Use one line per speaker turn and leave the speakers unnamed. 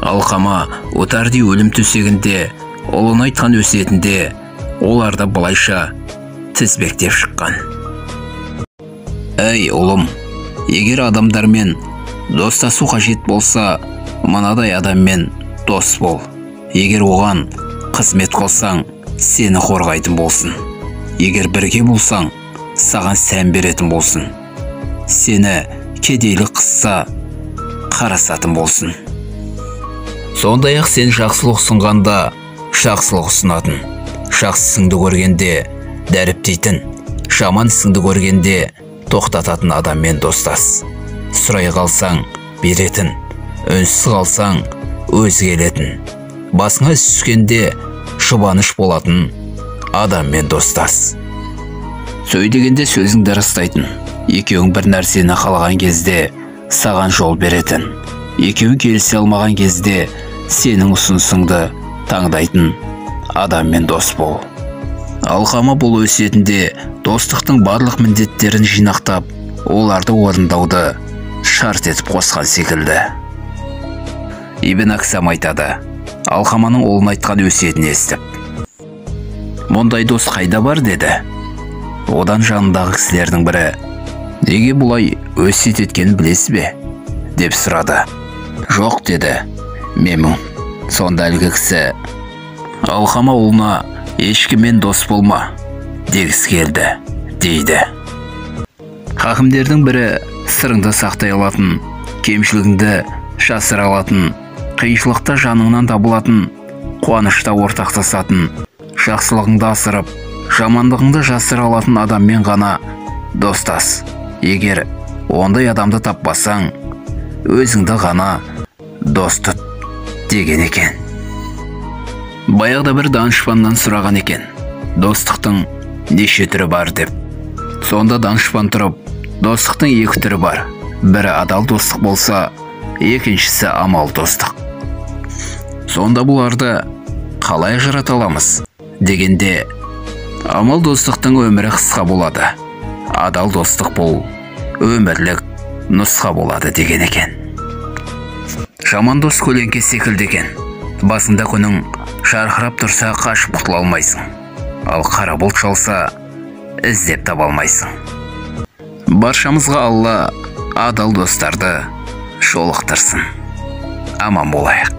Алқама отарди өлім төсегінде, ұлын айтқан өсиетінде, оларды былайша тізбектеп шыққан. Әй ұлым, егер адамдармен достасу қажет болса, мынадай адаммен дос бол. Егер оған қызмет қылсаң, сені қорғайтын болсын. Егер бірге болсаң, саған сән беретін болсын. Сені кедейлік қысса, қарасатын болсын. Сондай-ақ сен жақсылық ұсынғанда, жақсылық ұсынатын. Жақсы ісіңді көргенде дәріптейтін, жаман ісіңді көргенде тоқтататын адаммен достас. Сұрай қалсаң беретін, үнсіз қалсаң өзі келетін. Басыңа іс түскенде жұбаныш болатын адаммен достас. Сөйлегенде сөзіңді растайтын, екеуің бір нәрсені қалаған кезде саған жол беретін. Екеуің келісе алмаған кезде сенің ұсынысыңды таңдайтын адаммен дос бол. Алқама бұл өсиетінде достықтың барлық міндеттерін жинақтап, оларды орындауды шарт етіп қосқан секілді. Ибн Аксам айтады, Алқаманың ұлын айтқан өсиетін естіп, мұндай дос қайда бар деді. Одан жанындағы кісілердің бірі, неге бұлай өсиет еткенін білесіз бе? Деп сұрады. Жоқ деді Мемун. Сонда әлгі кісі, Алқама ұлына ешкіммен дос болма дегісі келді дейді. Хакімдердің бірі сырыңды сақтай алатын, кемшілігіңді жасыра алатын, қиыншылықта жаныңнан табылатын, қуанышта ортақтасатын, жақсылығыңды асырып, жамандығыңды жасыра алатын адаммен ғана достас. Егер ондай адамды таппасаң, өзіңді ғана дос тұт деген екен. Баяғыда бір данышпаннан сұраған екен, достықтың неше түрі бар деп. Сонда данышпан тұрып, достықтың екі түрі бар. Бірі адал достық болса, екіншісі амал достық. Сонда бұларды қалай ажырата аламыз дегенде, амал достықтың өмірі қысқа болады. Адал достық бұл өмірлік нұсқа болады деген екен. Жаман дос көлеңке секілді екен. Басында күнің жарқырап тұрса қашып құтыла алмайсың. Ал қара бұлт шалса, іздеп таба алмайсың. Баршамызға Алла адал достарды жолықтырсын. Аман болайық.